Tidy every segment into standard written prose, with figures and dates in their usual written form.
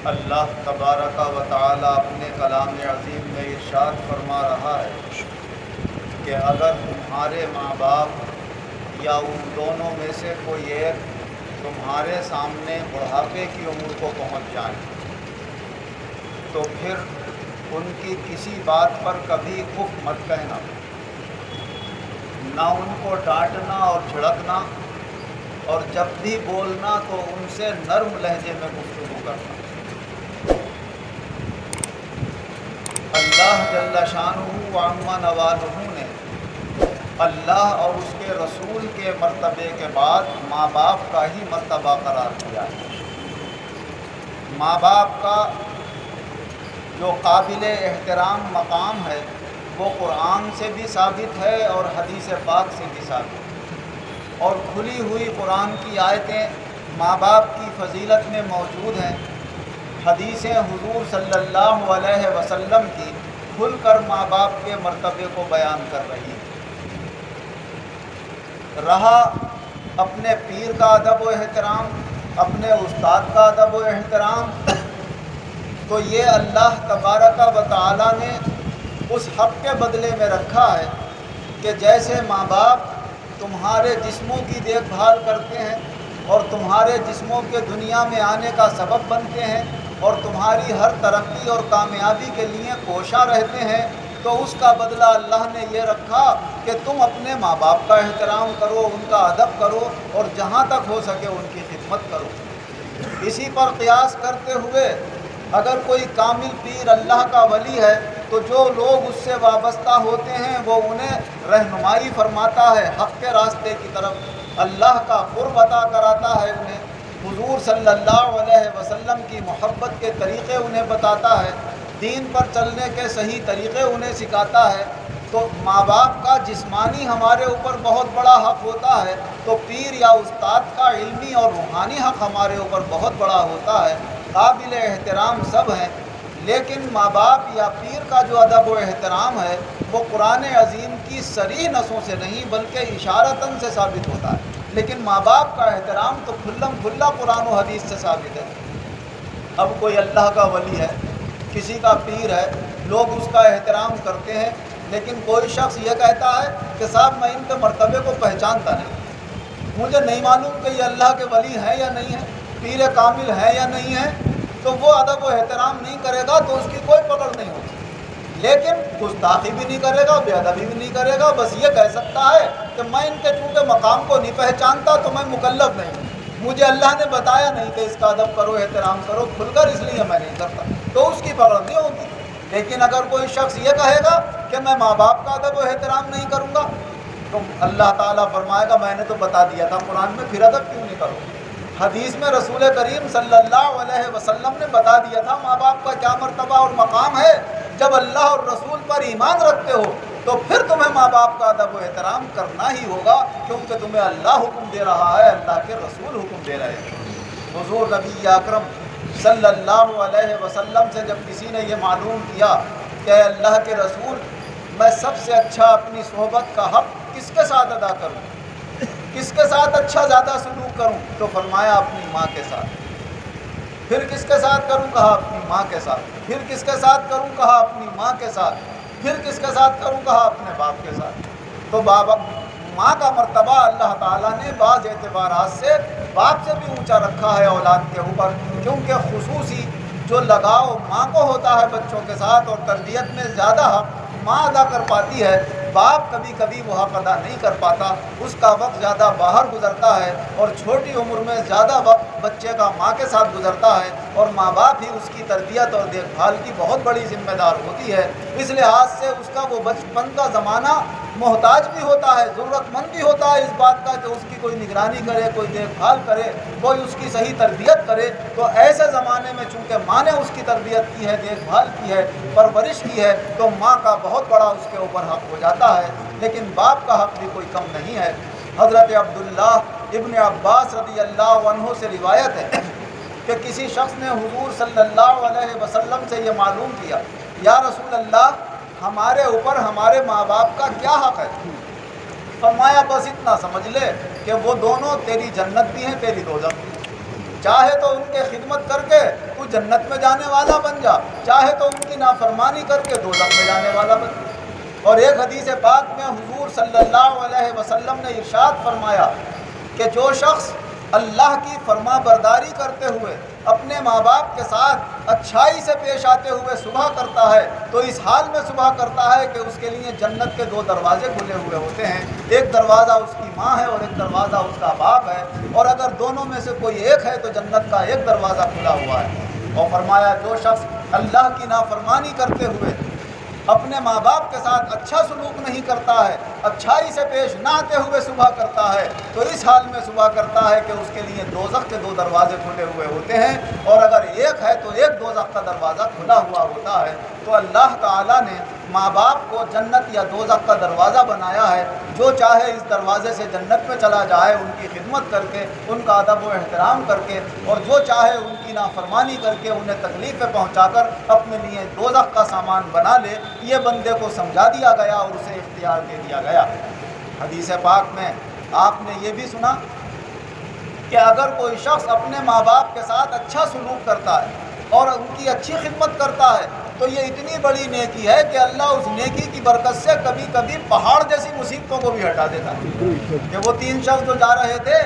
اللہ تبارک و تعالی اپنے کلام عظیم میں ارشاد فرما رہا ہے کہ اگر تمہارے ماں باپ یا ان دونوں میں سے کوئی ایک تمہارے سامنے بڑھاپے کی عمر کو پہنچ جائیں تو پھر ان کی کسی بات پر کبھی اف مت کہنا، نہ ان کو ڈانٹنا اور جھڑکنا، اور جب بھی بولنا تو ان سے نرم لہجے میں گفتگو کرنا۔ اللہ جل شانہ و عم نوالہ نے اللہ اور اس کے رسول کے مرتبے کے بعد ماں باپ کا ہی مرتبہ قرار دیا ہے۔ ماں باپ کا جو قابل احترام مقام ہے وہ قرآن سے بھی ثابت ہے اور حدیث پاک سے بھی ثابت ہے، اور کھلی ہوئی قرآن کی آیتیں ماں باپ کی فضیلت میں موجود ہیں۔ حدیثیں حضور صلی اللہ علیہ وسلم کی کھل کر ماں باپ کے مرتبے کو بیان کر رہی ہیں۔ رہا اپنے پیر کا ادب و احترام، اپنے استاد کا ادب و احترام، تو یہ اللہ تبارک و تعالی نے اس حق کے بدلے میں رکھا ہے کہ جیسے ماں باپ تمہارے جسموں کی دیکھ بھال کرتے ہیں اور تمہارے جسموں کے دنیا میں آنے کا سبب بنتے ہیں اور تمہاری ہر ترقی اور کامیابی کے لیے کوشاں رہتے ہیں، تو اس کا بدلہ اللہ نے یہ رکھا کہ تم اپنے ماں باپ کا احترام کرو، ان کا ادب کرو اور جہاں تک ہو سکے ان کی خدمت کرو۔ اسی پر قیاس کرتے ہوئے اگر کوئی کامل پیر اللہ کا ولی ہے تو جو لوگ اس سے وابستہ ہوتے ہیں وہ انہیں رہنمائی فرماتا ہے حق کے راستے کی طرف، اللہ کا قرب عطا کراتا ہے انہیں، حضور صلی اللہ علیہ وسلم کی محبت کے طریقے انہیں بتاتا ہے، دین پر چلنے کے صحیح طریقے انہیں سکھاتا ہے۔ تو ماں باپ کا جسمانی ہمارے اوپر بہت بڑا حق ہوتا ہے، تو پیر یا استاد کا علمی اور روحانی حق ہمارے اوپر بہت بڑا ہوتا ہے۔ قابل احترام سب ہیں، لیکن ماں باپ یا پیر کا جو ادب و احترام ہے وہ قرآن عظیم کی صریح نصوں سے نہیں بلکہ اشارتاً سے ثابت ہوتا ہے، لیکن ماں باپ کا احترام تو کھلم کھلا قرآن و حدیث سے ثابت ہے۔ اب کوئی اللہ کا ولی ہے، کسی کا پیر ہے، لوگ اس کا احترام کرتے ہیں، لیکن کوئی شخص یہ کہتا ہے کہ صاحب میں ان کے مرتبے کو پہچانتا نہیں، مجھے نہیں معلوم کہ یہ اللہ کے ولی ہیں یا نہیں ہیں، پیر کامل ہیں یا نہیں ہیں، تو وہ ادب و احترام نہیں کرے گا تو اس کی کوئی پکڑ نہیں ہوتی، لیکن گستاخی بھی نہیں کرے گا، بے ادبی بھی نہیں کرے گا، بس یہ کہہ سکتا ہے کہ میں ان کے چونکہ مقام کو نہیں پہچانتا تو میں مکلف نہیں ہوں، مجھے اللہ نے بتایا نہیں کہ اس کا ادب کرو، احترام کرو کھل کر، اس لیے میں نہیں کرتا، تو اس کی پکڑ نہیں ہوگی۔ لیکن اگر کوئی شخص یہ کہے گا کہ میں ماں باپ کا ادب و احترام نہیں کروں گا تو اللہ تعالیٰ فرمائے گا میں نے تو بتا دیا تھا قرآن میں، پھر ادب کیوں نہیں کرو؟ حدیث میں رسول کریم صلی اللہ علیہ وسلم نے بتا دیا تھا ماں باپ کا کیا مرتبہ اور مقام ہے۔ جب اللہ اور رسول پر ایمان رکھتے ہو تو پھر تمہیں ماں باپ کا ادب و احترام کرنا ہی ہوگا، کیونکہ تمہیں اللہ حکم دے رہا ہے، اللہ کے رسول حکم دے رہے ہیں۔ حضور نبی اکرم صلی اللہ علیہ وسلم سے جب کسی نے یہ معلوم کیا کہ اے اللہ کے رسول، میں سب سے اچھا اپنی صحبت کا حق کس کے ساتھ ادا کروں، کس کے ساتھ اچھا زیادہ سلوک کروں، تو فرمایا اپنی ماں کے ساتھ۔ پھر کس کے ساتھ کروں، کہا اپنی ماں کے ساتھ۔ پھر کس کے ساتھ کروں، کہا اپنی ماں کے ساتھ۔ پھر کس کے ساتھ کروں، کہا اپنے باپ کے ساتھ۔ تو ماں کا مرتبہ اللہ تعالیٰ نے بعض اعتبارات سے باپ سے بھی اونچا رکھا ہے اولاد کے اوپر، کیونکہ خصوصی جو لگاؤ ماں کو ہوتا ہے بچوں کے ساتھ اور تربیت میں زیادہ حق ماں ادا کر پاتی ہے، باپ کبھی کبھی وہ حق ادا نہیں کر پاتا، اس کا وقت زیادہ باہر گزرتا ہے اور چھوٹی عمر میں زیادہ وقت بچے کا ماں کے ساتھ گزرتا ہے، اور ماں باپ ہی اس کی تربیت اور دیکھ بھال کی بہت بڑی ذمہ دار ہوتی ہے۔ اس لحاظ سے اس کا وہ بچپن کا زمانہ محتاج بھی ہوتا ہے، ضرورت مند بھی ہوتا ہے اس بات کا کہ اس کی کوئی نگرانی کرے، کوئی دیکھ بھال کرے، کوئی اس کی صحیح تربیت کرے۔ تو ایسے زمانے میں چونکہ ماں نے اس کی تربیت کی ہے، دیکھ بھال کی ہے، پرورش کی ہے، تو ماں کا بہت بڑا اس کے اوپر حق ہو جاتا ہے، لیکن باپ کا حق بھی کوئی کم نہیں ہے۔ حضرت عبداللہ ابن عباس رضی اللہ عنہ سے روایت ہے کہ کسی شخص نے حضور صلی اللہ علیہ وسلم سے یہ معلوم کیا، یا رسول اللہ ہمارے اوپر ہمارے ماں باپ کا کیا حق ہے؟ فرمایا بس اتنا سمجھ لے کہ وہ دونوں تیری جنت بھی ہیں، تیری دوزخ بھی۔ چاہے تو ان کے خدمت کر کے تو جنت میں جانے والا بن جا، چاہے تو ان کی نافرمانی کر کے دوزخ میں جانے والا بن جا۔ اور ایک حدیث پاک میں حضور صلی اللہ علیہ وسلم نے ارشاد فرمایا کہ جو شخص اللہ کی فرما برداری کرتے ہوئے اپنے ماں باپ کے ساتھ اچھائی سے پیش آتے ہوئے صبح کرتا ہے تو اس حال میں صبح کرتا ہے کہ اس کے لیے جنت کے 2 دروازے کھلے ہوئے ہوتے ہیں، ایک دروازہ اس کی ماں ہے اور ایک دروازہ اس کا باپ ہے، اور اگر دونوں میں سے کوئی ایک ہے تو جنت کا ایک دروازہ کھلا ہوا ہے۔ اور فرمایا جو شخص اللہ کی نافرمانی کرتے ہوئے اپنے ماں باپ کے ساتھ اچھا سلوک نہیں کرتا ہے، اچھائی سے پیش نہ آتے ہوئے صبح کرتا ہے تو اس حال میں صبح کرتا ہے کہ اس کے لیے دوزخ کے 2 دروازے کھلے ہوئے ہوتے ہیں، اور اگر ایک ہے تو ایک دوزخ کا دروازہ کھلا ہوا ہوتا ہے۔ تو اللہ تعالیٰ نے ماں باپ کو جنت یا دوزخ کا دروازہ بنایا ہے، جو چاہے اس دروازے سے جنت میں چلا جائے ان کی خدمت کر کے، ان کا ادب و احترام کر کے، اور جو چاہے ان کی نافرمانی کر کے، انہیں تکلیفیں پہنچا کر اپنے لیے دوزخ کا سامان بنا لے۔ یہ بندے کو سمجھا دیا گیا اور اسے اختیار دے دیا گیا۔ حدیث پاک میں آپ نے یہ بھی سنا کہ اگر کوئی شخص اپنے ماں باپ کے ساتھ اچھا سلوک کرتا ہے اور ان کی اچھی خدمت کرتا ہے تو یہ اتنی بڑی نیکی ہے کہ اللہ اس نیکی کی برکت سے کبھی کبھی پہاڑ جیسی مصیبتوں کو بھی ہٹا دیتا ہے۔ کہ وہ 3 شخص جو جا رہے تھے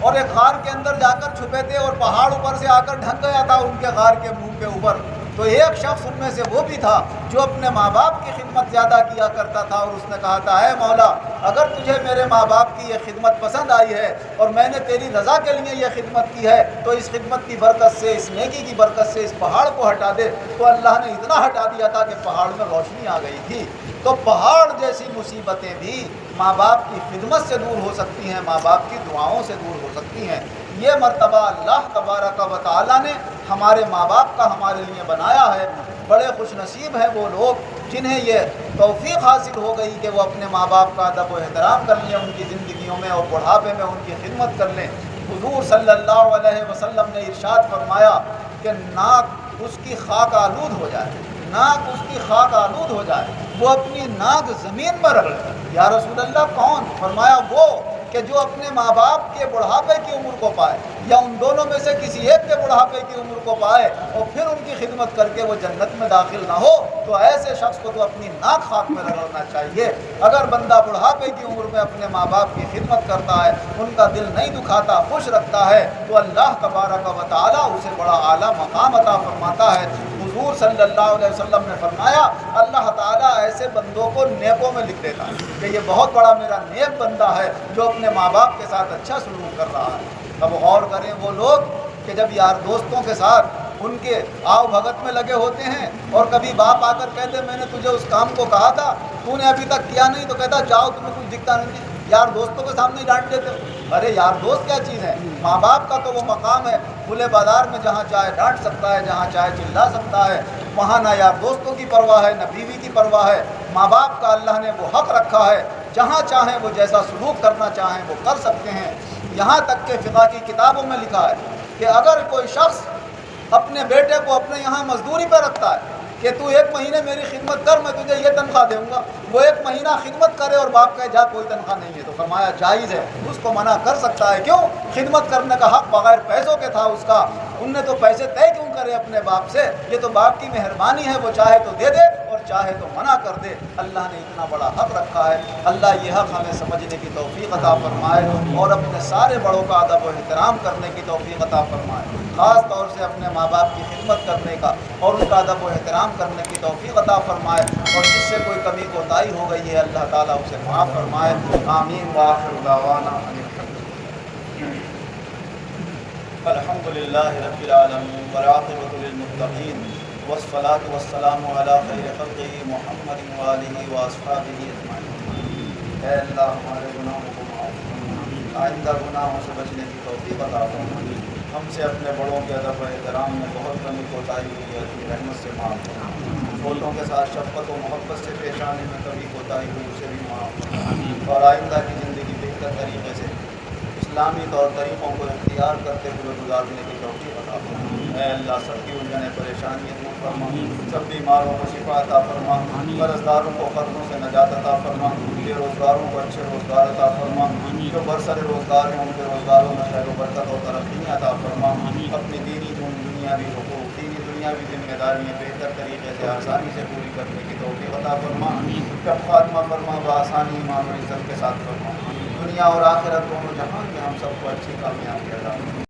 اور ایک غار کے اندر جا کر چھپے تھے اور پہاڑ اوپر سے آ کر ڈھک گیا تھا ان کے غار کے منہ کے اوپر، تو ایک شخص ان میں سے وہ بھی تھا جو اپنے ماں باپ کی خدمت زیادہ کیا کرتا تھا، اور اس نے کہا تھا اے مولا اگر تجھے میرے ماں باپ کی یہ خدمت پسند آئی ہے اور میں نے تیری رضا کے لیے یہ خدمت کی ہے تو اس خدمت کی برکت سے، اس نیکی کی برکت سے اس پہاڑ کو ہٹا دے۔ تو اللہ نے اتنا ہٹا دیا تھا کہ پہاڑ میں روشنی آ گئی تھی۔ تو پہاڑ جیسی مصیبتیں بھی ماں باپ کی خدمت سے دور ہو سکتی ہیں، ماں باپ کی دعاؤں سے دور ہو سکتی ہیں۔ یہ مرتبہ اللہ تبارک و تعالیٰ نے ہمارے ماں باپ کا ہمارے لیے بنایا ہے۔ بڑے خوش نصیب ہیں وہ لوگ جنہیں یہ توفیق حاصل ہو گئی کہ وہ اپنے ماں باپ کا ادب و احترام کر لیں، ان کی زندگیوں میں اور بڑھاپے میں ان کی خدمت کر لیں۔ حضور صلی اللہ علیہ وسلم نے ارشاد فرمایا کہ ناک اس کی خاک آلود ہو جائے، ناک اس کی خاک آلود ہو جائے، وہ اپنی ناک زمین پر رگڑے۔ یا رسول اللہ کون؟ فرمایا وہ کہ جو اپنے ماں باپ کے بڑھاپے کی عمر کو پائے یا ان دونوں میں سے کسی ایک کے بڑھاپے کی عمر کو پائے اور پھر ان کی خدمت کر کے وہ جنت میں داخل نہ ہو، تو ایسے شخص کو تو اپنی ناک خاک میں رگڑنا چاہیے۔ اگر بندہ بڑھاپے کی عمر میں اپنے ماں باپ کی خدمت کرتا ہے، ان کا دل نہیں دکھاتا، خوش رکھتا ہے، تو اللہ تبارک و تعالیٰ اسے بڑا اعلیٰ مقام عطا فرماتا ہے۔ حضور صلی اللہ علیہ وسلم نے فرمایا اللہ تعالیٰ ایسے بندوں کو نیکوں میں لکھ دیتا ہے کہ یہ بہت بڑا میرا نیک بندہ ہے جو اپنے ماں باپ کے ساتھ اچھا سلوک کر رہا ہے۔ اب غور کریں وہ لوگ کہ جب یار دوستوں کے ساتھ ان کے آؤ بھگت میں لگے ہوتے ہیں اور کبھی باپ آ کر کہتے میں نے تجھے اس کام کو کہا تھا تو نے ابھی تک کیا نہیں، تو کہتا جاؤ تمہیں کچھ دکھتا نہیں ہے۔ یار دوستوں کے سامنے ہی ڈانٹ دیتے ہو۔ ارے یار دوست کیا چیز ہے؟ ماں باپ کا تو وہ مقام ہے کھلے بازار میں جہاں چاہے ڈانٹ سکتا ہے، جہاں چاہے چلا سکتا ہے، وہاں نہ یار دوستوں کی پرواہ ہے نہ بیوی کی پرواہ ہے۔ ماں باپ کا اللہ نے وہ حق رکھا ہے، جہاں چاہیں وہ جیسا سلوک کرنا چاہیں وہ کر سکتے ہیں۔ یہاں تک کہ فقہ کی کتابوں میں لکھا ہے کہ اگر کوئی شخص اپنے بیٹے کو اپنے یہاں مزدوری پہ رکھتا ہے کہ تو 1 مہینے میری خدمت کر میں تجھے یہ تنخواہ دوں گا، وہ 1 مہینہ خدمت کرے اور باپ کہے جا کوئی تنخواہ نہیں ہے، تو فرمایا جائز ہے، اس کو منع کر سکتا ہے۔ کیوں؟ خدمت کرنے کا حق بغیر پیسوں کے تھا اس کا، ان نے تو پیسے طے کیوں کرے اپنے باپ سے؟ یہ تو باپ کی مہربانی ہے، وہ چاہے تو دے دے اور چاہے تو منع کر دے۔ اللہ نے اتنا بڑا حق رکھا ہے۔ اللہ یہ حق ہمیں سمجھنے کی توفیق عطا فرمائے اور اپنے سارے بڑوں کا ادب و احترام کرنے کی توفیق عطا فرمائے، خاص طور سے اپنے ماں باپ کی خدمت کرنے کا اور ان کا ادب و احترام کرنے کی توفیق عطا فرمائے، اور جس سے کوئی کمی کوتاہی ہو گئی ہے اللہ تعالیٰ اسے معاف فرمائے۔ آمین وآخر دعوانا الحمد للہ رب العالمین والعاقبۃ للمتقین والصلاة والسلام علی خیر خلقہ محمد وآلہ واصحابہ اجمعین۔ اے اللہ ہمارے گناہوں کو معاف فرما، آئندہ گناہوں سے بچنے کی توفیق عطا فرما۔ ہم سے اپنے بڑوں کے ادب و احترام میں بہت کمی کوتاہی ہوئی ہے، اپنی رحمت سے معاف فرما۔ چھوٹوں کے ساتھ شفقت و محبت سے پیش آنے میں کبھی کوتاہی ہوئی اسے بھی معاف فرما، اور آئندہ کی زندگی بہتر طریقے سے اسلامی طور طریقوں کو اختیار کرتے ہوئے گزارنے کی توفیق عطا فرما۔ اے اللہ سب کی الجھنیں پریشانیاں دور فرما، سب بیماروں کو شفا عطا فرما، قرض داروں کو قرضوں سے نجات عطا فرما، بے روزگاروں کو اچھے روزگار عطا فرما، جو برسر روزگار ہیں ان کے روزگاروں میں خیر و برکت اور ترقی عطا فرما، اپنی دینی دنیاوی حقوق، دینی دنیاوی ذمہ داریاں بہتر طریقے سے آسانی سے پوری کرنے کی توفیق عطا فرما، جب خاتمہ فرما بآسانی ایمان و عزت کے ساتھ فرما، دنیا اور آخرت دونوں جہان میں ہم سب کو اچھی کامیابی عطا فرما۔